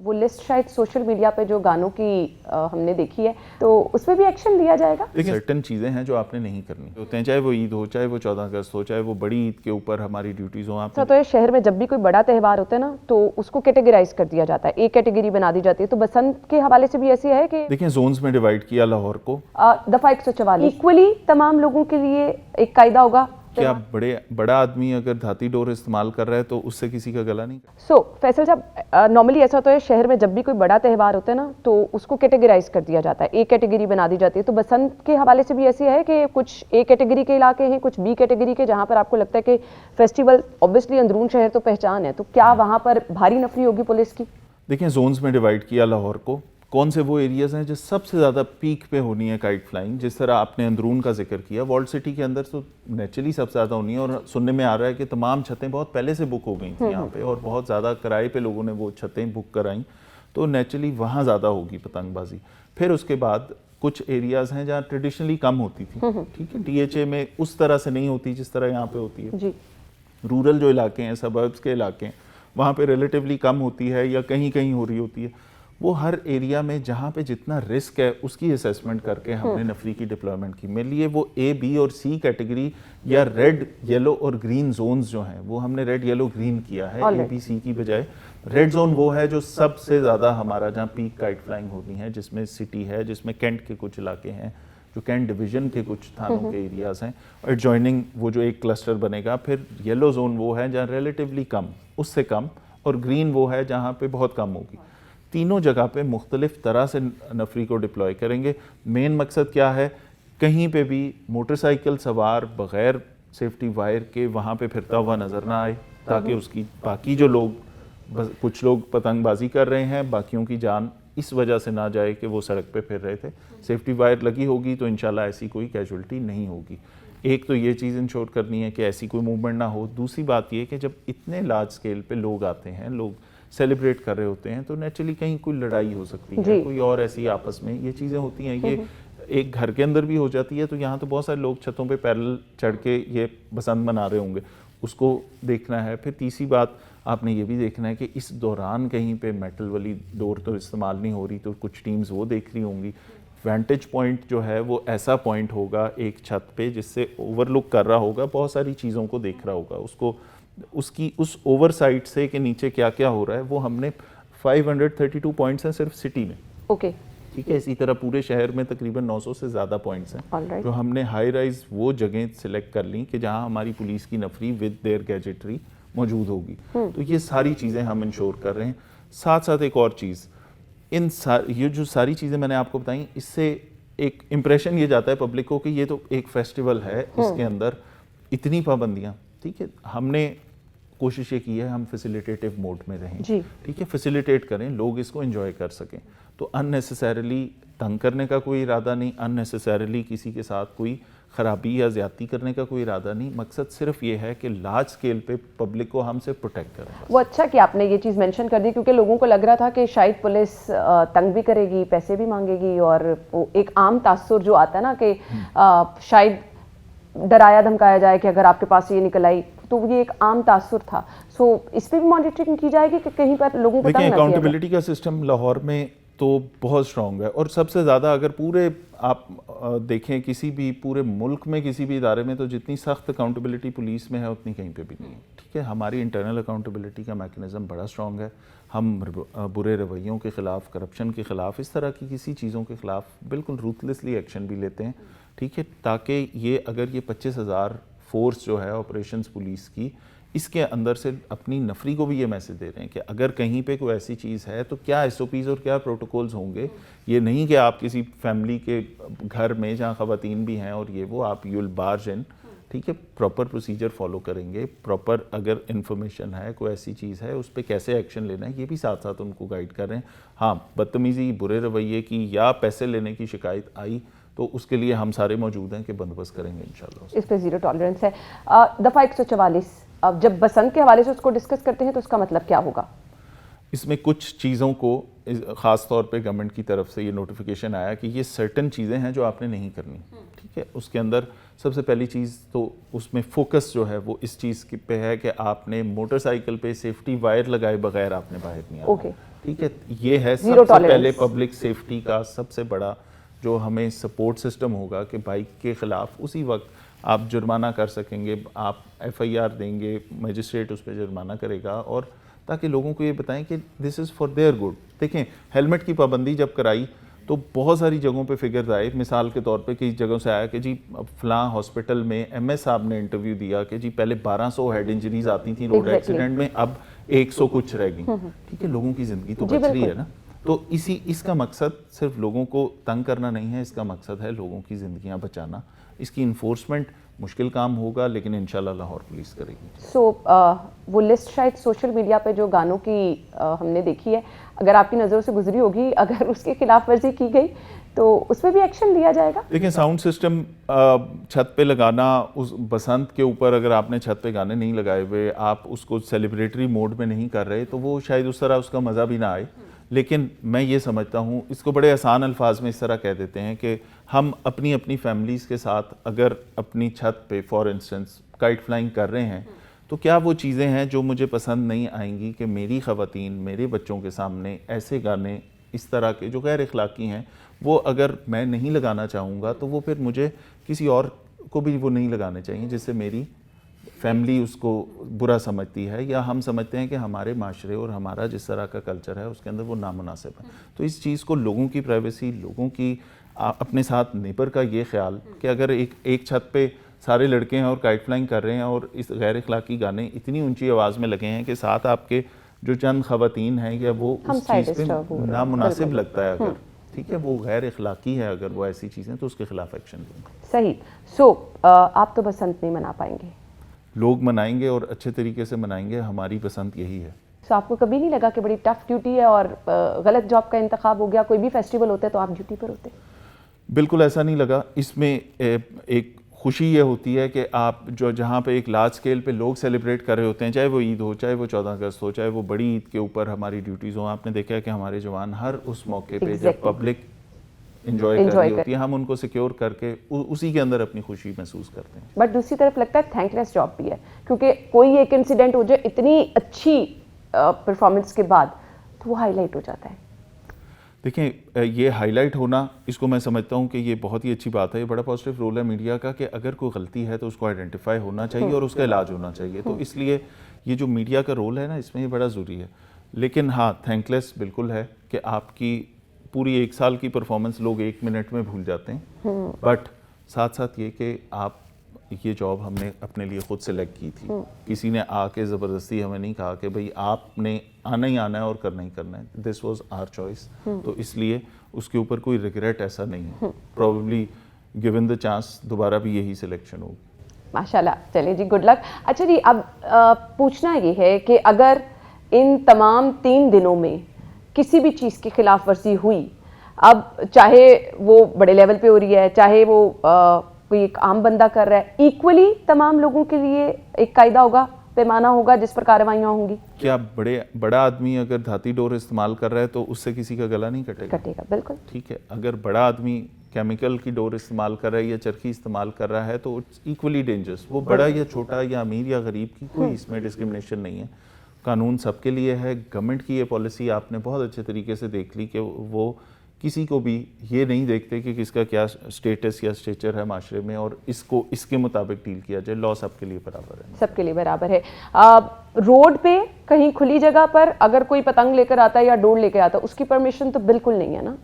وہ لسٹ شاید social media پہ جو گانوں کی ہم نے دیکھی ہے تو اس پہ بھی ایکشن لیا جائے گا؟ لیکن سرٹن چیزیں ہیں جو آپ نے نہیں کرنی ہوتے ہیں، چاہے وہ عید ہو، چاہے وہ 14 اگست ہو، چاہے وہ بڑی عید کے اوپر ہماری ڈیوٹیز ہوں. تو یہ شہر میں جب بھی کوئی بڑا تہوار ہوتا ہے نا تو اس کو کیٹیگرائز کر دیا جاتا ہے، ایک کیٹیگری بنا دی جاتی ہے. تو بسنت کے حوالے سے بھی ایسی ہے کہ دیکھیں زونز میں ڈیوائیڈ کیا لاہور کو. دفعہ 144 ایکولی تمام لوگوں کے لیے ایک قاعدہ ہوگا. کیا بڑا آدمی اگر دھاتی ڈور استعمال کر رہا ہے تو اس سے کسی کا گلا نہیں؟ فیصل صاحب نارملی ایسا ہوتا ہے شہر میں جب بھی کوئی بڑا تہوار ہوتا ہے نا تو اس کو کیٹیگرائز کر دیا جاتا ہے، ایک کیٹیگری بنا دی جاتی ہے. تو بسنت کے حوالے سے بھی ایسی ہے کہ کچھ اے کیٹیگری کے علاقے ہیں، کچھ بی کیٹیگری کے، جہاں پر آپ کو لگتا ہے کہ فیسٹیول اوبویسلی اندرون شہر تو پہچان ہے، تو کیا وہاں پر بھاری نفری ہوگی پولیس کی؟ دیکھیں زونز میں ڈیوائیڈ کیا لاہور کو. کون سے وہ ایریاز ہیں جو سب سے زیادہ پیک پہ ہونی ہے کائٹ فلائنگ؟ جس طرح آپ نے اندرون کا ذکر کیا، والڈ سٹی کے اندر تو نیچرلی سب سے زیادہ ہونی ہے، اور سننے میں آ رہا ہے کہ تمام چھتیں بہت پہلے سے بک ہو گئی تھیں یہاں پہ، اور بہت زیادہ کرائے پہ لوگوں نے وہ چھتیں بک کرائیں، تو نیچرلی وہاں زیادہ ہوگی پتنگ بازی. پھر اس کے بعد کچھ ایریاز ہیں جہاں ٹریڈیشنلی کم ہوتی تھی، ٹھیک ہے، ٹی ایچ اے میں اس طرح سے نہیں ہوتی جس طرح یہاں پہ ہوتی ہے. رورل جو علاقے ہیں، سبربس کے علاقے ہیں، وہاں پہ ریلیٹیولی کم ہوتی ہے یا کہیں کہیں ہو رہی ہوتی ہے. وہ ہر ایریا میں جہاں پہ جتنا رسک ہے اس کی اسیسمنٹ کر کے ہم نے نفری کی ڈپلائمنٹ کی. میرے لیے وہ اے بی اور سی کیٹیگری یا ریڈ یلو اور گرین زونز جو ہیں وہ ہم نے ریڈ یلو گرین کیا ہے اے بی سی کی بجائے. ریڈ زون وہ ہے جو سب سے زیادہ ہمارا جہاں پیک کائٹ فلائنگ ہونی ہے، جس میں سٹی ہے، جس میں کینٹ کے کچھ علاقے ہیں، جو کینٹ ڈویژن کے کچھ تھانوں کے ایریاز ہیں، اور جوائننگ وہ جو ایک کلسٹر بنے گا. پھر یلو زون وہ ہے جہاں ریلیٹیولی کم، اس سے کم، اور گرین وہ ہے جہاں پہ بہت کم ہوگی. تینوں جگہ پہ مختلف طرح سے نفری کو ڈپلوائے کریں گے. مین مقصد کیا ہے؟ کہیں پہ بھی موٹر سائیکل سوار بغیر سیفٹی وائر کے وہاں پہ پھرتا ہوا نظر نہ آئے، تاکہ اس کی باقی جو لوگ، کچھ لوگ پتنگ بازی کر رہے ہیں، باقیوں کی جان اس وجہ سے نہ جائے کہ وہ سڑک پہ پھر رہے تھے. سیفٹی وائر لگی ہوگی تو انشاءاللہ ایسی کوئی کیجولٹی نہیں ہوگی. ایک تو یہ چیز انشور کرنی ہے کہ ایسی کوئی موومنٹ نہ ہو. دوسری بات یہ کہ جب اتنے لارج سکیل پہ لوگ آتے ہیں، لوگ سیلیبریٹ کر رہے ہوتے ہیں، تو نیچرلی کہیں کوئی لڑائی ہو سکتی ہے، کوئی اور ایسی آپس میں یہ چیزیں ہوتی ہیں. یہ ایک گھر کے اندر بھی ہو جاتی ہے، تو یہاں تو بہت سارے لوگ چھتوں پہ پیرل چڑھ کے یہ بسنت منا رہے ہوں گے، اس کو دیکھنا ہے. پھر تیسری بات آپ نے یہ بھی دیکھنا ہے کہ اس دوران کہیں پہ میٹل والی ڈور تو استعمال نہیں ہو رہی، تو کچھ ٹیمز وہ دیکھ رہی ہوں گی. وینٹیج پوائنٹ جو ہے وہ ایسا پوائنٹ ہوگا ایک چھت پہ جس سے اوور لک کر رہا ہوگا، بہت ساری چیزوں کو دیکھ رہا ہوگا. اس کو اس اوور سائٹ سے کہ نیچے کیا کیا ہو رہا ہے وہ ہم نے 532 پوائنٹس ہیں صرف سٹی میں. اوکے، ٹھیک ہے. اسی طرح پورے شہر میں تقریباً 900 سے زیادہ پوائنٹس ہیں جو ہم نے ہائی رائز وہ جگہیں سلیکٹ کر لیں کہ جہاں ہماری پولیس کی نفری ود دیئر گیجٹری موجود ہوگی. تو یہ ساری چیزیں ہم انشور کر رہے ہیں. ساتھ ساتھ ایک اور چیز، یہ جو ساری چیزیں میں نے آپ کو بتائیں، اس سے ایک امپریشن یہ جاتا ہے پبلک کو کہ یہ تو ایک فیسٹیول ہے، اس کے اندر اتنی پابندیاں. ٹھیک ہے، ہم نے کوشش یہ کی ہے ہم فیسیلیٹیٹیو موڈ میں رہیں. ٹھیک ہے، فیسیلیٹیٹ کریں، لوگ اس کو انجوائے کر سکیں. تو ان نیسیسریلی تنگ کرنے کا کوئی ارادہ نہیں، ان نیسیسریلی کسی کے ساتھ کوئی خرابی یا زیادتی کرنے کا کوئی ارادہ نہیں. مقصد صرف یہ ہے کہ لارج سکیل پہ پبلک کو ہم سے پروٹیکٹ کریں. وہ اچھا کہ آپ نے یہ چیز مینشن کر دی، کیونکہ لوگوں کو لگ رہا تھا کہ شاید پولیس تنگ بھی کرے گی، پیسے بھی مانگے گی، اور ایک عام تاثر جو آتا ہے نا کہ شاید ڈرایا دھمکایا جائے کہ اگر آپ کے پاس یہ نکل آئی، تو یہ ایک عام تاثر تھا. سو اس پہ بھی مانیٹرنگ کی جائے گی کہ کہیں پر لوگوں کو تنگ نہ کیا جائے. اکاؤنٹیبلٹی کا سسٹم لاہور میں تو بہت اسٹرانگ ہے، اور سب سے زیادہ اگر پورے آپ دیکھیں کسی بھی پورے ملک میں کسی بھی ادارے میں، تو جتنی سخت اکاؤنٹیبلٹی پولیس میں ہے اتنی کہیں پہ بھی نہیں ہے. ٹھیک ہے، ہماری انٹرنل اکاؤنٹیبلٹی کا میکنزم بڑا اسٹرانگ ہے. ہم برے رویوں کے خلاف، کرپشن کے خلاف، اس طرح کی کسی چیزوں کے خلاف بالکل روتھلیسلی ایکشن بھی لیتے ہیں. ٹھیک ہے، تاکہ یہ اگر یہ 25,000 فورس جو ہے آپریشنز پولیس کی، اس کے اندر سے اپنی نفری کو بھی یہ میسج دے رہے ہیں کہ اگر کہیں پہ کوئی ایسی چیز ہے تو کیا ایس او پیز اور کیا پروٹوکولز ہوں گے. یہ نہیں کہ آپ کسی فیملی کے گھر میں جہاں خواتین بھی ہیں اور یہ وہ آپ یو ول بارج ان. ٹھیک ہے، پراپر پروسیجر فالو کریں گے. پراپر اگر انفارمیشن ہے، کوئی ایسی چیز ہے، اس پہ کیسے ایکشن لینا ہے، یہ بھی ساتھ ساتھ ان کو گائیڈ کر رہے ہیں. ہاں، بدتمیزی، برے رویے کی یا پیسے لینے کی شکایت آئی تو اس کے لیے ہم سارے موجود ہیں کہ بندوبست کریں گے انشاءاللہ. اس پہ زیرو ٹالرنس ہے. دفعہ 144 اب جب بسنت کے حوالے سے اس کو ڈسکس کرتے ہیں تو اس کا مطلب کیا ہوگا؟ اس میں کچھ چیزوں کو خاص طور پہ گورنمنٹ کی طرف سے یہ نوٹیفیکیشن آیا کہ یہ سرٹن چیزیں ہیں جو آپ نے نہیں کرنی. ٹھیک ہے، اس کے اندر سب سے پہلی چیز تو اس میں فوکس جو ہے وہ اس چیز پہ ہے کہ آپ نے موٹر سائیکل پہ سیفٹی وائر لگائے بغیر آپ نے باہر نہیں آنا. ٹھیک ہے. یہ ہے سب سے پہلے پبلک سیفٹی کا سب سے بڑا جو ہمیں سپورٹ سسٹم ہوگا کہ بائک کے خلاف اسی وقت آپ جرمانہ کر سکیں گے, آپ ایف آئی آر دیں گے, مجسٹریٹ اس پہ جرمانہ کرے گا, اور تاکہ لوگوں کو یہ بتائیں کہ دس از فار دیئر گڈ. دیکھیں ہیلمٹ کی پابندی جب کرائی تو بہت ساری جگہوں پہ فگرز آئے, مثال کے طور پہ کئی جگہوں سے آیا کہ جی فلاں ہاسپٹل میں ایم ایس صاحب نے انٹرویو دیا کہ جی پہلے 1200 ہیڈ انجریز آتی تھیں روڈ ایکسیڈنٹ میں, اب 100 کچھ رہ گئیں. ٹھیک ہے, لوگوں کی زندگی تو بچ رہی ہے نا. تو اس کا مقصد صرف لوگوں کو تنگ کرنا نہیں ہے, اس کا مقصد ہے لوگوں کی زندگیاں بچانا. اس کی انفورسمنٹ مشکل کام ہوگا لیکن انشاءاللہ لاہور پولیس کرے گی. سو وہ لسٹ شاید سوشل میڈیا پہ جو گانوں کی ہم نے دیکھی ہے, اگر آپ کی نظروں سے گزری ہوگی, اگر اس کے خلاف ورزی کی گئی تو اس پہ بھی ایکشن لیا جائے گا؟ دیکھیں ساؤنڈ سسٹم چھت پہ لگانا, اس بسنت کے اوپر اگر آپ نے چھت پہ گانے نہیں لگائے ہوئے, آپ اس کو سیلیبریٹری موڈ میں نہیں کر رہے, تو وہ شاید اس طرح اس کا مزہ بھی نہ آئے. لیکن میں یہ سمجھتا ہوں, اس کو بڑے آسان الفاظ میں اس طرح کہہ دیتے ہیں کہ ہم اپنی فیملیز کے ساتھ اگر اپنی چھت پہ فار انسٹنس کائٹ فلائنگ کر رہے ہیں, تو کیا وہ چیزیں ہیں جو مجھے پسند نہیں آئیں گی کہ میری خواتین میرے بچوں کے سامنے ایسے گانے اس طرح کے جو غیر اخلاقی ہیں وہ اگر میں نہیں لگانا چاہوں گا, تو وہ پھر مجھے کسی اور کو بھی وہ نہیں لگانے چاہیے جس سے میری فیملی اس کو برا سمجھتی ہے, یا ہم سمجھتے ہیں کہ ہمارے معاشرے اور ہمارا جس طرح کا کلچر ہے اس کے اندر وہ نامناسب ہے. تو اس چیز کو لوگوں کی پرائیویسی, لوگوں کی اپنے ساتھ نیبر کا یہ خیال کہ اگر ایک چھت پہ سارے لڑکے ہیں اور کائٹ فلائنگ کر رہے ہیں اور اس غیر اخلاقی گانے اتنی اونچی آواز میں لگے ہیں کہ ساتھ آپ کے جو چند خواتین ہیں یا وہ اس چیز پہ نامناسب لگتا ہے, اگر ٹھیک ہے وہ غیر اخلاقی ہے, اگر وہ ایسی چیزیں, تو اس کے خلاف ایکشن لیں گے. صحیح. سو آپ تو بسنت نہیں منا پائیں گے؟ لوگ منائیں گے اور اچھے طریقے سے منائیں گے, ہماری پسند یہی ہے. سو آپ کو کبھی نہیں لگا کہ بڑی ٹف ڈیوٹی ہے اور غلط جاب کا انتخاب ہو گیا, کوئی بھی فیسٹیول ہوتا ہے تو آپ ڈیوٹی پر ہوتے؟ بالکل ایسا نہیں لگا. اس میں ایک خوشی یہ ہوتی ہے کہ آپ جہاں پہ ایک لارج اسکیل پہ لوگ سیلیبریٹ کر رہے ہوتے ہیں, چاہے وہ عید ہو, چاہے وہ 14 اگست ہو, چاہے وہ بڑی عید کے اوپر ہماری ڈیوٹیز ہوں, آپ نے دیکھا ہے کہ ہمارے جوان ہر اس موقع پہ جب پبلک انجوائے کر رہی ہوتی ہے, ہم ان کو سیکیور کر کے اسی کے اندر اپنی خوشی محسوس کرتے ہیں. بٹ دوسری طرف لگتا ہے تھینک لیس جاب بھی ہے, کیونکہ کوئی ایک انسیڈنٹ ہو جائے اتنی اچھی پرفارمنس کے بعد تو وہ ہائی لائٹ ہو جاتا ہے. دیکھیں یہ ہائی لائٹ ہونا, اس کو میں سمجھتا ہوں کہ یہ بہت ہی اچھی بات ہے, یہ بڑا پازیٹیو رول ہے میڈیا کا کہ اگر کوئی غلطی ہے تو اس کو آئیڈینٹیفائی ہونا چاہیے اور اس کا علاج ہونا چاہیے. تو اس لیے یہ جو میڈیا کا رول ہے نا, اس میں یہ بڑا ضروری ہے. لیکن ہاں تھینک لیس بالکل ہے کہ آپ کی پوری 1 سال کی پرفارمنس لوگ 1 منٹ میں بھول جاتے ہیں, بٹ ساتھ ساتھ یہ کہ آپ یہ جاب ہم نے اپنے لیے خود سلیکٹ کی تھی, کسی نے آ کے زبردستی ہمیں نہیں کہا کہ بھئی آپ نے آنا ہی آنا ہے اور کرنا ہی کرنا ہے. This was our choice. تو اس لیے اس کے اوپر کوئی ریگریٹ ایسا نہیں ہے. پروبیبلی گیون دا چانس دوبارہ بھی یہی سلیکشن ہوگی. ماشاءاللہ, چلیں جی, گڈ لک. اچھا جی, اب پوچھنا یہ ہے کہ اگر ان تمام 3 دنوں میں کسی بھی چیز کی خلاف ورزی ہوئی, اب چاہے وہ بڑے لیول پہ ہو رہی ہے, چاہے وہ کوئی ایک عام بندہ کر رہا ہے, ایکولی تمام لوگوں کے لیے ایک قاعدہ ہوگا, پیمانہ ہوگا جس پر کارروائیاں ہوں گی؟ کیا بڑا آدمی اگر دھاتی ڈور استعمال کر رہا ہے تو اس سے کسی کا گلا نہیں کٹے گا؟ بالکل ٹھیک ہے. اگر بڑا آدمی کیمیکل کی ڈور استعمال کر رہا ہے یا چرخی استعمال کر رہا ہے تو اٹس ایکولی ڈینجرس. وہ بڑا یا چھوٹا یا امیر یا غریب کی کوئی اس میں ڈسکرمنیشن نہیں ہے. قانون سب کے لیے ہے. گورنمنٹ کی یہ پالیسی آپ نے بہت اچھے طریقے سے دیکھ لی کہ وہ کسی کو بھی یہ نہیں دیکھتے کہ کس کا کیا سٹیٹس یا سٹیچر ہے معاشرے میں, اور اس کے مطابق ڈیل کیا جائے. لا سب کے لیے برابر ہے, سب کے لیے برابر ہے. روڈ پہ کہیں کھلی جگہ پر اگر کوئی پتنگ لے کر آتا ہے یا ڈور لے کے آتا ہے, اس کی پرمیشن تو بالکل نہیں ہے نا؟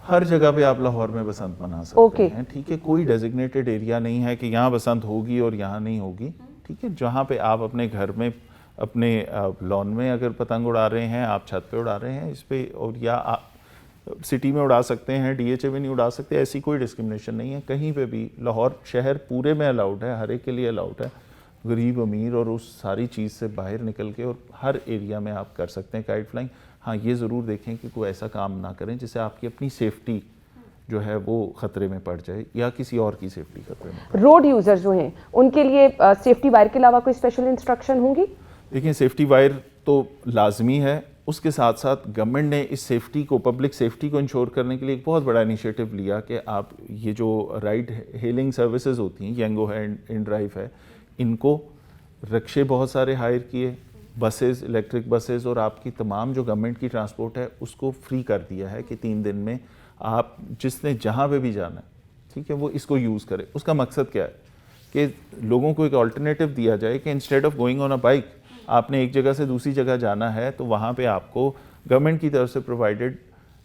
ہر جگہ پہ آپ لاہور میں بسنت منا سکتے ہیں. ٹھیک ہے, کوئی ڈیزگنیٹڈ ایریا نہیں ہے کہ یہاں بسنت ہوگی اور یہاں نہیں ہوگی. ٹھیک ہے, جہاں پہ آپ اپنے گھر میں اپنے لان میں اگر پتنگ اڑا رہے ہیں, آپ چھت پہ اڑا رہے ہیں اس پہ, اور یا سٹی میں اڑا سکتے ہیں, ڈی ایچ اے میں نہیں اڑا سکتے, ایسی کوئی ڈسکرمنیشن نہیں ہے کہیں پہ بھی. لاہور شہر پورے میں الاؤڈ ہے, ہر ایک کے لیے الاؤڈ ہے, غریب امیر, اور اس ساری چیز سے باہر نکل کے اور ہر ایریا میں آپ کر سکتے ہیں کائٹ فلائنگ. ہاں یہ ضرور دیکھیں کہ کوئی ایسا کام نہ کریں جس سے آپ کی اپنی سیفٹی جو ہے وہ خطرے میں پڑ جائے یا کسی اور کی سیفٹی خطرے میں پڑ جائے. روڈ یوزر جو ہیں ان کے لیے سیفٹی وائر کے علاوہ کوئی اسپیشل انسٹرکشن ہوں گی؟ دیکھیں سیفٹی وائر تو لازمی ہے, اس کے ساتھ ساتھ گورنمنٹ نے اس سیفٹی کو, پبلک سیفٹی کو انشور کرنے کے لیے ایک بہت بڑا انیشیٹو لیا کہ آپ یہ جو رائڈ ہیلنگ سروسز ہوتی ہیں, ینگو ہے, ان ڈرائیو ہے, ان کو رکشے بہت سارے ہائر کیے, بسیز الیکٹرک بسیز اور آپ کی تمام جو گورنمنٹ کی ٹرانسپورٹ ہے اس کو فری کر دیا ہے کہ 3 دن میں آپ جس نے جہاں پہ بھی جانا ہے ٹھیک ہے وہ اس کو یوز کرے. اس کا مقصد کیا ہے کہ لوگوں کو ایک آلٹرنیٹیو دیا جائے کہ instead of going on a bike آپ نے ایک جگہ سے دوسری جگہ جانا ہے تو وہاں پہ آپ کو گورنمنٹ کی طرف سے پرووائڈیڈ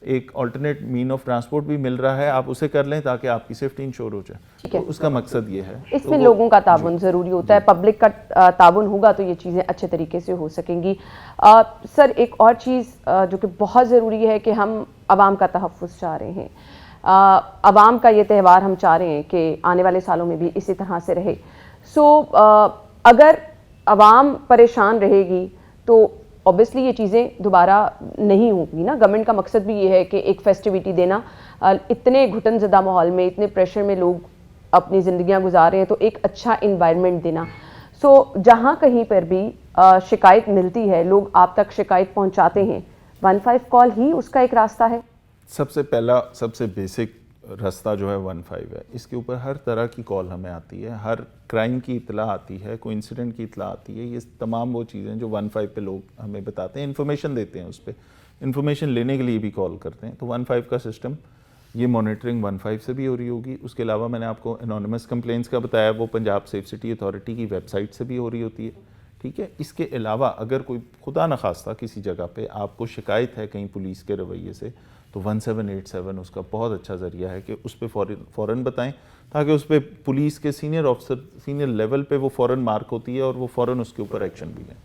ایک آلٹرنیٹ مین آف ٹرانسپورٹ بھی مل رہا ہے, آپ اسے کر لیں تاکہ آپ کی سیفٹی انشور ہو جائے. تو اس کا مقصد یہ ہے. اس میں لوگوں کا تعاون ضروری ہوتا ہے, پبلک کا تعاون ہوگا تو یہ چیزیں اچھے طریقے سے ہو سکیں گی. سر ایک اور چیز جو کہ بہت ضروری ہے کہ ہم عوام کا تحفظ چاہ رہے ہیں, عوام کا یہ تہوار ہم چاہ رہے ہیں کہ آنے والے سالوں میں بھی اسی طرح سے رہے. اگر عوام پریشان رہے گی تو اوبیسلی یہ چیزیں دوبارہ نہیں ہوں گی نا. گورنمنٹ کا مقصد بھی یہ ہے کہ ایک فیسٹیوٹی دینا, اتنے گھٹن زدہ ماحول میں اتنے پریشر میں لوگ اپنی زندگیاں گزار رہے ہیں تو ایک اچھا انوائرمنٹ دینا. جہاں کہیں پر بھی شکایت ملتی ہے لوگ آپ تک شکایت پہنچاتے ہیں, 15 کال ہی اس کا ایک راستہ ہے. سب سے پہلا سب سے بیسک راستہ جو ہے 15 ہے. اس کے اوپر ہر طرح کی کال ہمیں آتی ہے, ہر کرائم کی اطلاع آتی ہے, کوئی انسیڈنٹ کی اطلاع آتی ہے. یہ تمام وہ چیزیں جو 15 پہ لوگ ہمیں بتاتے ہیں, انفارمیشن دیتے ہیں, اس پہ انفارمیشن لینے کے لیے بھی کال کرتے ہیں. تو 15 کا سسٹم یہ مانیٹرنگ 15 سے بھی ہو رہی ہوگی. اس کے علاوہ میں نے آپ کو انونیمس کمپلینس کا بتایا, وہ پنجاب سیف سٹی اتھارٹی کی ویب سائٹ سے بھی ہو رہی ہوتی ہے. ٹھیک ہے. اس کے علاوہ اگر کوئی خدا نخواستہ کسی جگہ پہ آپ کو شکایت ہے کہیں پولیس کے رویے سے تو 1787 اس کا بہت اچھا ذریعہ ہے کہ اس پہ فوراً بتائیں, تاکہ اس پہ پولیس کے سینئر آفیسر سینئر لیول پہ وہ فوراً مارک ہوتی ہے اور وہ فوراً اس کے اوپر ایکشن بھی لیں.